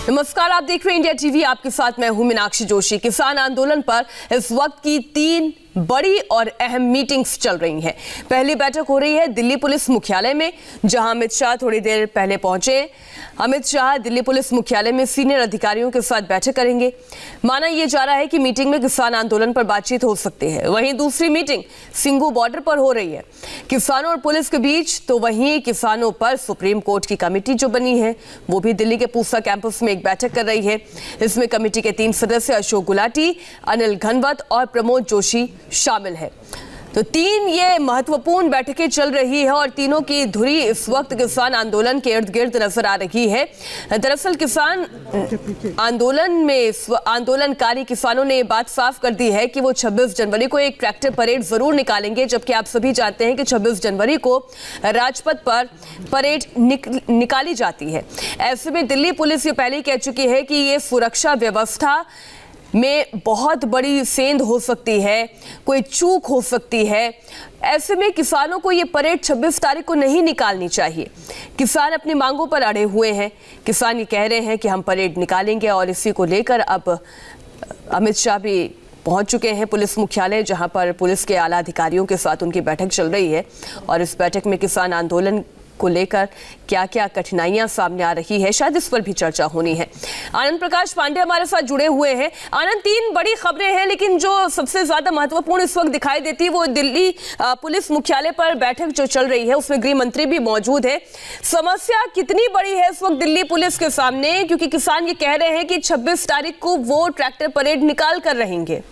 नमस्कार, आप देख रहे हैं इंडिया टीवी। आपके साथ मैं हूं मीनाक्षी जोशी। किसान आंदोलन पर इस वक्त की 3 बड़ी और अहम मीटिंग्स चल रही हैं। पहली बैठक हो रही है दिल्ली पुलिस मुख्यालय में, जहां अमित शाह थोड़ी देर पहले पहुंचे। अमित शाह दिल्ली पुलिस मुख्यालय में सीनियर अधिकारियों के साथ बैठक करेंगे। माना यह जा रहा है कि मीटिंग में किसान आंदोलन पर बातचीत हो सकती है। वहीं दूसरी मीटिंग सिंघू बॉर्डर पर हो रही है, किसानों और पुलिस के बीच। तो वहीं किसानों पर सुप्रीम कोर्ट की कमेटी जो बनी है, वो भी दिल्ली के पूसा कैंपस में एक बैठक कर रही है। इसमें कमेटी के 3 सदस्य अशोक गुलाटी, अनिल घनवत और प्रमोद जोशी शामिल है। तो 3 ये महत्वपूर्ण बैठकें चल रही है और तीनों की धुरी इस वक्त किसान आंदोलन के इर्द गिर्द नजर आ रही है। दरअसल किसान आंदोलन में आंदोलनकारी किसानों ने ये बात साफ कर दी है कि वो 26 जनवरी को एक ट्रैक्टर परेड जरूर निकालेंगे, जबकि आप सभी जानते हैं कि 26 जनवरी को राजपथ पर परेड निकाली जाती है। ऐसे में दिल्ली पुलिस ये पहले ही कह चुकी है कि ये सुरक्षा व्यवस्था में बहुत बड़ी सेंध हो सकती है, कोई चूक हो सकती है। ऐसे में किसानों को ये परेड 26 तारीख को नहीं निकालनी चाहिए। किसान अपनी मांगों पर अड़े हुए हैं। किसान ये कह रहे हैं कि हम परेड निकालेंगे और इसी को लेकर अब अमित शाह भी पहुंच चुके हैं पुलिस मुख्यालय, जहां पर पुलिस के आला अधिकारियों के साथ उनकी बैठक चल रही है। और इस बैठक में किसान आंदोलन को लेकर क्या क्या कठिनाइयां सामने आ रही है, शायद इस पर भी चर्चा होनी है। आनंद प्रकाश पांडे हमारे साथ जुड़े हुए हैं। आनंद, 3 बड़ी खबरें हैं, लेकिन जो सबसे ज्यादा महत्वपूर्ण इस वक्त दिखाई देती है वो दिल्ली पुलिस मुख्यालय पर बैठक जो चल रही है, उसमें गृह मंत्री भी मौजूद है। समस्या कितनी बड़ी है इस वक्त दिल्ली पुलिस के सामने, क्योंकि किसान ये कह रहे हैं कि 26 तारीख को वो ट्रैक्टर परेड निकाल कर रहेंगे।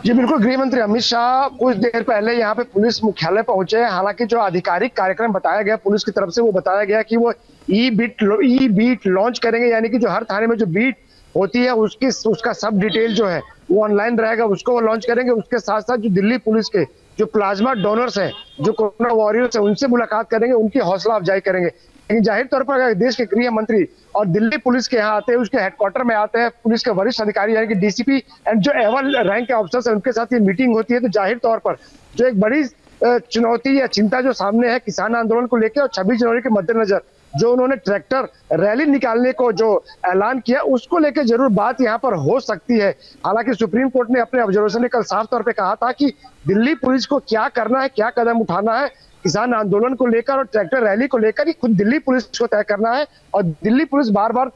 जी बिल्कुल, गृह मंत्री अमित शाह कुछ देर पहले यहाँ पे पुलिस मुख्यालय पहुंचे हैं। हालांकि जो आधिकारिक कार्यक्रम बताया गया पुलिस की तरफ से, वो बताया गया कि वो ई बीट लॉन्च करेंगे, यानी कि जो हर थाने में जो बीट होती है उसका सब डिटेल जो है वो ऑनलाइन रहेगा, उसको वो लॉन्च करेंगे। उसके साथ साथ जो दिल्ली पुलिस के जो प्लाज्मा डोनर्स हैं, जो कोरोना वॉरियर्स हैं, उनसे मुलाकात करेंगे, उनकी हौसला अफजाई करेंगे। लेकिन जाहिर तौर पर अगर देश के गृह मंत्री और दिल्ली पुलिस के यहाँ आते हैं, उसके हेडक्वार्टर में आते हैं, पुलिस के वरिष्ठ अधिकारी यानी कि डीसीपी एंड जो एवल रैंक के ऑफिसर्स हैं, उनके साथ ये मीटिंग होती है, तो जाहिर तौर पर जो एक बड़ी चुनौती या चिंता जो सामने है किसान आंदोलन को लेकर, और 26 जनवरी के मद्देनजर जो उन्होंने ट्रैक्टर रैली निकालने को जो ऐलान किया, उसको लेकर जरूर बात यहाँ पर हो सकती है। हालांकि सुप्रीम कोर्ट ने अपने ऑब्जर्वेशन में कल साफ तौर पर कहा था कि दिल्ली पुलिस को क्या करना है, क्या कदम उठाना है किसान आंदोलन को लेकर और ट्रैक्टर रैली को लेकर, ही खुद दिल्ली पुलिस को तय करना है। और दिल्ली पुलिस बार बार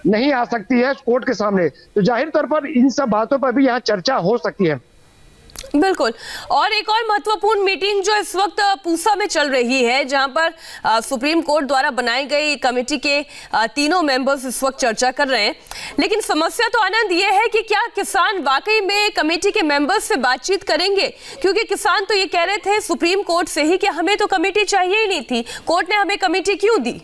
नहीं आ सकती है कोर्ट के सामने, तो जाहिर तौर पर इन सब बातों पर भी यहाँ चर्चा हो सकती है। बिल्कुल। और एक और महत्वपूर्ण मीटिंग जो इस वक्त पूसा में चल रही है, जहां पर सुप्रीम कोर्ट द्वारा बनाई गई कमेटी के 3 मेंबर्स इस वक्त चर्चा कर रहे हैं। लेकिन समस्या तो आनंद ये है कि क्या किसान वाकई में कमेटी के मेंबर्स से बातचीत करेंगे, क्योंकि किसान तो ये कह रहे थे सुप्रीम कोर्ट से ही कि हमें तो कमेटी चाहिए ही नहीं थी, कोर्ट ने हमें कमेटी क्यों दी।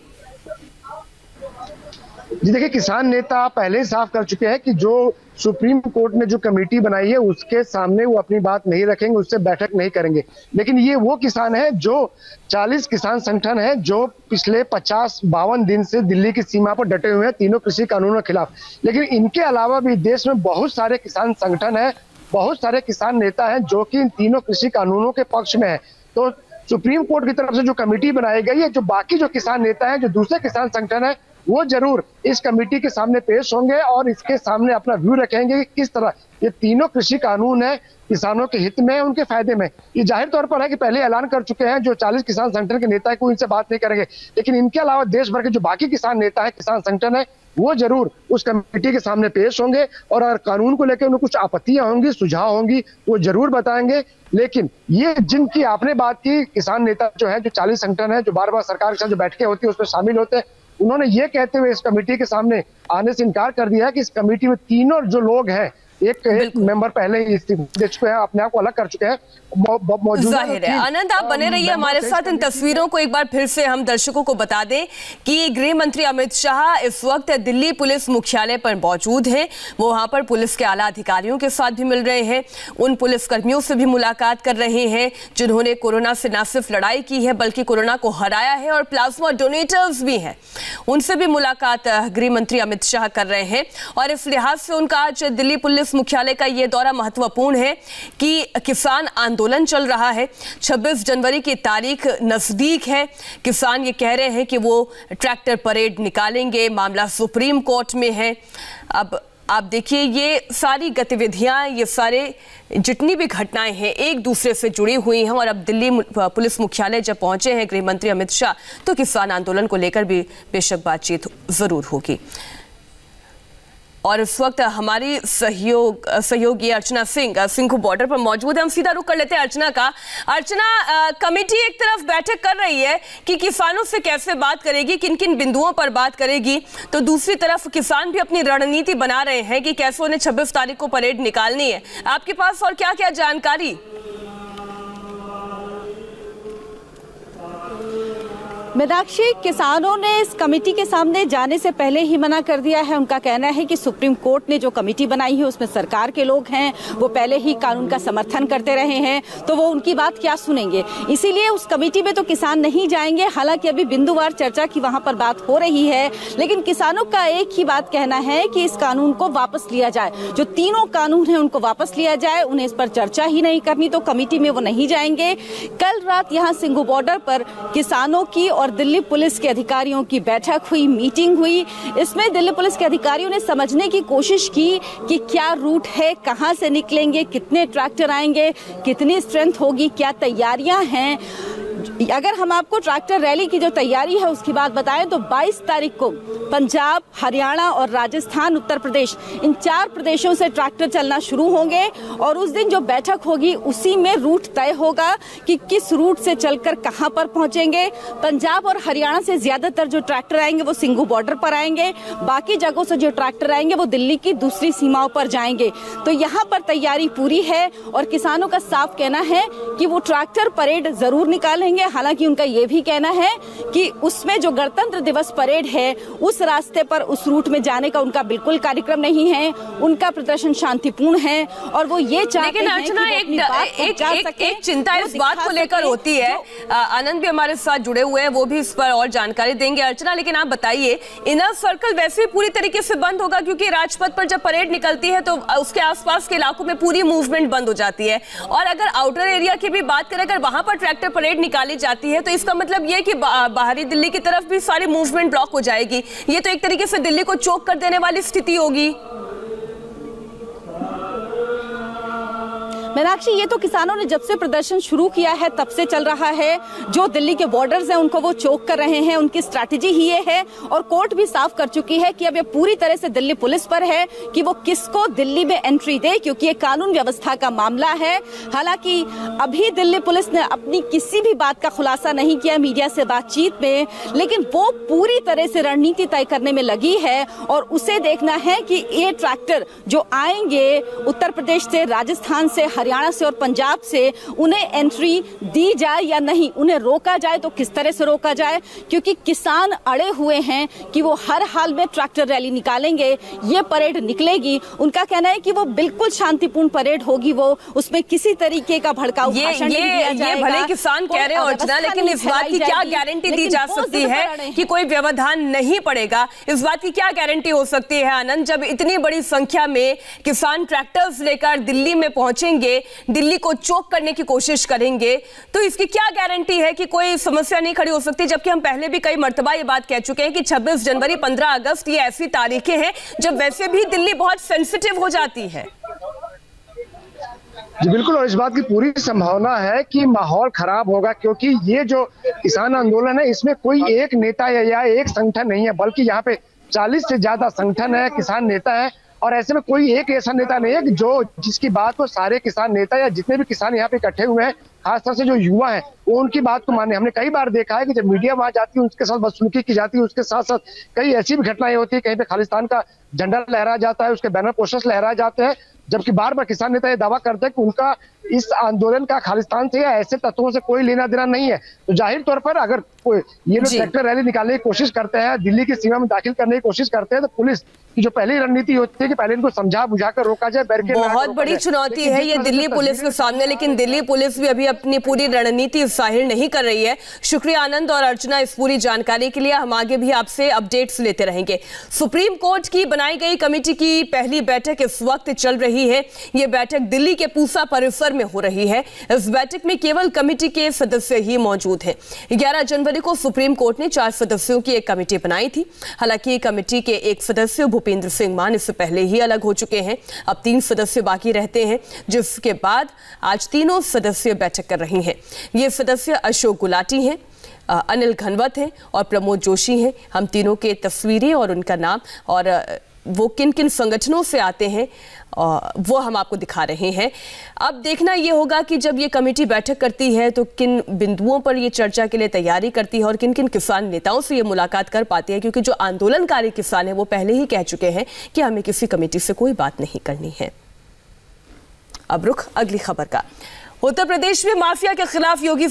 जी देखिए, किसान नेता पहले ही साफ कर चुके हैं कि जो सुप्रीम कोर्ट ने जो कमेटी बनाई है उसके सामने वो अपनी बात नहीं रखेंगे, उससे बैठक नहीं करेंगे। लेकिन ये वो किसान है जो 40 किसान संगठन है जो पिछले 50-52 दिन से दिल्ली की सीमा पर डटे हुए हैं तीनों कृषि कानूनों के खिलाफ। लेकिन इनके अलावा भी देश में बहुत सारे किसान संगठन है, बहुत सारे किसान नेता हैं जो कि इन तीनों कृषि कानूनों के पक्ष में है। तो सुप्रीम कोर्ट की तरफ से जो कमेटी बनाई गई है, जो बाकी जो किसान नेता है, जो दूसरे किसान संगठन है, वो जरूर इस कमेटी के सामने पेश होंगे और इसके सामने अपना व्यू रखेंगे कि किस तरह ये तीनों कृषि कानून है किसानों के हित में, उनके फायदे में। ये जाहिर तौर पर है कि पहले ऐलान कर चुके हैं जो 40 किसान संगठन के नेता है कोई इनसे बात नहीं करेंगे। लेकिन इनके अलावा देश भर के जो बाकी किसान नेता है, किसान संगठन है, वो जरूर उस कमेटी के सामने पेश होंगे और अगर कानून को लेकर उन्हें कुछ आपत्तियां होंगी, सुझाव होंगी, वो जरूर बताएंगे। लेकिन ये जिनकी आपने बात की किसान नेता जो है, जो 40 संगठन है, जो बार बार सरकार के साथ जो बैठकें होती है उसमें शामिल होते हैं, उन्होंने ये कहते हुए इस कमेटी के सामने आने से इनकार कर दिया है कि इस कमेटी में तीनों जो लोग हैं, एक मेंबर पहले ही इस्तीफा दे चुके हैं, अपने आप को अलग कर चुके हैं, जाहिर है। आनंद, आप बने रहिए हमारे साथ। इन तस्वीरों को एक बार फिर से हम दर्शकों को बता दें कि गृह मंत्री अमित शाह इस वक्त दिल्ली पुलिस मुख्यालय पर मौजूद हैं। वो वहां पर पुलिस के आला अधिकारियों के साथ भी मिल रहे हैं, उन पुलिस कर्मियों से भी मुलाकात कर रहे हैं जिन्होंने कोरोना से न सिर्फ लड़ाई की है बल्कि कोरोना को हराया है, और प्लाज्मा डोनेटर्स भी हैं, उनसे भी मुलाकात गृह मंत्री अमित शाह कर रहे हैं। और इस लिहाज से उनका आज दिल्ली पुलिस पुलिस मुख्यालय का ये दौरा महत्वपूर्ण है कि किसान आंदोलन चल रहा है, 26 जनवरी की तारीख नजदीक है। किसान ये कह रहे हैं कि वो ट्रैक्टर परेड निकालेंगे, मामला सुप्रीम कोर्ट में है। अब आप देखिए ये सारी गतिविधियां, ये सारे जितनी भी घटनाएं हैं एक दूसरे से जुड़ी हुई हैं और अब दिल्ली पुलिस मुख्यालय जब पहुंचे हैं गृह मंत्री अमित शाह, तो किसान आंदोलन को लेकर भी बेशक बातचीत जरूर होगी। और इस वक्त हमारी सहयोगी अर्चना सिंह को बॉर्डर पर मौजूद है। हम सीधा रुख कर लेते हैं अर्चना का। अर्चना, कमेटी एक तरफ बैठक कर रही है कि किसानों से कैसे बात करेगी, किन किन बिंदुओं पर बात करेगी, तो दूसरी तरफ किसान भी अपनी रणनीति बना रहे हैं कि कैसे उन्हें 26 तारीख को परेड निकालनी है। आपके पास और क्या क्या जानकारी? मीनाक्षी, किसानों ने इस कमेटी के सामने जाने से पहले ही मना कर दिया है। उनका कहना है कि सुप्रीम कोर्ट ने जो कमेटी बनाई है उसमें सरकार के लोग हैं, वो पहले ही कानून का समर्थन करते रहे हैं, तो वो उनकी बात क्या सुनेंगे। इसीलिए उस कमेटी में तो किसान नहीं जाएंगे। हालांकि अभी बिंदुवार चर्चा की वहां पर बात हो रही है, लेकिन किसानों का एक ही बात कहना है कि इस कानून को वापस लिया जाए। जो तीनों कानून है उनको वापस लिया जाए, उन्हें इस पर चर्चा ही नहीं करनी, तो कमेटी में वो नहीं जाएंगे। कल रात यहाँ सिंघू बॉर्डर पर किसानों की और दिल्ली पुलिस के अधिकारियों की बैठक हुई, मीटिंग हुई। इसमें दिल्ली पुलिस के अधिकारियों ने समझने की कोशिश की कि क्या रूट है, कहां से निकलेंगे, कितने ट्रैक्टर आएंगे, कितनी स्ट्रेंथ होगी, क्या तैयारियां हैं। अगर हम आपको ट्रैक्टर रैली की जो तैयारी है उसकी बात बताएं तो 22 तारीख को पंजाब, हरियाणा और राजस्थान, उत्तर प्रदेश, इन 4 प्रदेशों से ट्रैक्टर चलना शुरू होंगे और उस दिन जो बैठक होगी उसी में रूट तय होगा कि किस रूट से चलकर कहां पर पहुंचेंगे। पंजाब और हरियाणा से ज्यादातर जो ट्रैक्टर आएंगे वो सिंघू बॉर्डर पर आएंगे, बाकी जगहों से जो ट्रैक्टर आएंगे वो दिल्ली की दूसरी सीमाओं पर जाएंगे। तो यहाँ पर तैयारी पूरी है और किसानों का साफ कहना है कि वो ट्रैक्टर परेड जरूर निकालेंगे। हालांकि उनका यह भी कहना है कि उसमें जो गणतंत्र दिवस परेड है उस रास्ते पर, उस रूट में जाने का उनका बिल्कुल कार्यक्रम नहीं है। उनका प्रदर्शन शांतिपूर्ण है और वो ये चाहते हैं कि एक चिंता इस बात को लेकर होती है। आनंद भी हमारे साथ जुड़े हुए हैं, वो भी इस पर और जानकारी देंगे। अर्चना, लेकिन आप बताइए, इनर सर्कल वैसे ही पूरी तरीके से बंद होगा क्योंकि राजपथ पर जब परेड निकलती है तो उसके आसपास के इलाकों में पूरी मूवमेंट बंद हो जाती है। और अगर आउटर एरिया की भी बात करें, अगर वहां पर ट्रैक्टर परेड निकाली जाती है तो इसका मतलब यह कि बाहरी दिल्ली की तरफ भी सारी मूवमेंट ब्लॉक हो जाएगी। ये तो एक तरीके से दिल्ली को चोक कर देने वाली स्थिति होगी। मीनाक्षी, ये तो किसानों ने जब से प्रदर्शन शुरू किया है तब से चल रहा है। जो दिल्ली के बॉर्डर्स हैं उनको वो चोक कर रहे हैं, उनकी स्ट्रैटेजी ही ये है। और कोर्ट भी साफ कर चुकी है कि अब ये पूरी तरह से दिल्ली पुलिस पर है कि वो किसको दिल्ली में एंट्री दे, क्योंकि ये कानून व्यवस्था का मामला है। हालांकि अभी दिल्ली पुलिस ने अपनी किसी भी बात का खुलासा नहीं किया मीडिया से बातचीत में, लेकिन वो पूरी तरह से रणनीति तय करने में लगी है और उसे देखना है कि ये ट्रैक्टर जो आएंगे उत्तर प्रदेश से, राजस्थान से, हरियाणा से और पंजाब से, उन्हें एंट्री दी जाए या नहीं, उन्हें रोका जाए तो किस तरह से रोका जाए, क्योंकि किसान अड़े हुए हैं कि वो हर हाल में ट्रैक्टर रैली निकालेंगे, ये परेड निकलेगी। उनका कहना है कि वो बिल्कुल शांतिपूर्ण परेड होगी, वो उसमें किसी तरीके का भड़काऊ भाषण नहीं दिया जाएगा। भले किसान कह रहे हैं अर्चना, लेकिन इस बात की क्या गारंटी दी जा सकती है कि कोई व्यवधान नहीं पड़ेगा? इस बात की क्या गारंटी हो सकती है आनंद, जब इतनी बड़ी संख्या में किसान ट्रैक्टर्स लेकर दिल्ली में पहुंचेंगे, दिल्ली को चोक करने की कोशिश करेंगे, तो इसकी क्या गारंटी है कि कोई समस्या नहीं खड़ी हो सकती? जबकि हम पहले भी कई मर्तबा ये बात कह चुके हैं कि 26 जनवरी, 15 अगस्त ये ऐसी तारीखें हैं जब वैसे भी दिल्ली बहुत सेंसिटिव हो जाती है। जी बिल्कुल, और इस बात की पूरी संभावना है कि माहौल खराब होगा, क्योंकि ये जो किसान आंदोलन है इसमें कोई एक नेता या एक संगठन नहीं है, बल्कि यहाँ पे 40 से ज्यादा संगठन है, किसान नेता है। और ऐसे में कोई एक ऐसा नेता नहीं है कि जिसकी बात को सारे किसान नेता या जितने भी किसान यहाँ पे इकट्ठे हुए हैं, खासतौर से जो युवा हैं, वो उनकी बात को माने। हमने कई बार देखा है कि जब मीडिया वहां जाती है उसके साथ बदसलूकी की जाती है, उसके साथ साथ कई ऐसी भी घटनाएं होती है, कहीं पे खालिस्तान का झंडा लहरा जाता है, उसके बैनर पोस्टर्स लहराए जाते हैं, जबकि बार बार किसान नेता ये दावा करते हैं कि उनका इस आंदोलन का खालिस्तान से या ऐसे तत्वों से कोई लेना देना नहीं है। तो जाहिर तौर पर अगर कोई ये लोग ट्रैक्टर रैली निकालने की कोशिश करते हैं, दिल्ली की सीमा में दाखिल करने की कोशिश करते हैं, तो पुलिस की जो पहली रणनीति होती है कि पहले इनको समझा बुझा कर रोका जाए, बैरिकेड। बहुत बड़ी चुनौती है ये दिल्ली पुलिस के सामने, लेकिन दिल्ली पुलिस भी अभी अपनी पूरी रणनीति जाहिर नहीं कर रही है। शुक्रिया आनंद और अर्चना इस पूरी जानकारी के लिए। हम आगे भी आपसे अपडेट्स लेते रहेंगे। सुप्रीम कोर्ट की बनाई गई कमेटी की पहली बैठक इस वक्त चल रही है। यह बैठक दिल्ली के पूसा परिसर में हो रही है। इस बैठक में केवल कमेटी के सदस्य ही मौजूद हैं। 11 जनवरी को सुप्रीम कोर्ट ने 4 सदस्यों की एक कमेटी बनाई थी। हालांकि कमेटी के एक सदस्य भूपेंद्र सिंह मान इससे पहले ही अलग हो चुके हैं। अब 3 सदस्य बाकी रहते हैं, जिसके बाद आज तीनों सदस्य बैठक कर रही हैं। ये सदस्य अशोक गुलाटी हैं, अनिल घनवत हैं और प्रमोद जोशी हैं। हम तीनों के तस्वीरें और उनका नाम और वो किन किन संगठनों से आते हैं वो हम आपको दिखा रहे हैं। अब देखना ये होगा कि जब ये कमेटी बैठक करती है तो किन बिंदुओं पर ये चर्चा के लिए तैयारी करती है और किन किन किसान नेताओं से ये मुलाकात कर पाती है, क्योंकि जो आंदोलनकारी किसान है वो पहले ही कह चुके हैं कि हमें किसी कमेटी से कोई बात नहीं करनी है। अब रुख अगली खबर का। उत्तर प्रदेश में माफिया के खिलाफ योगी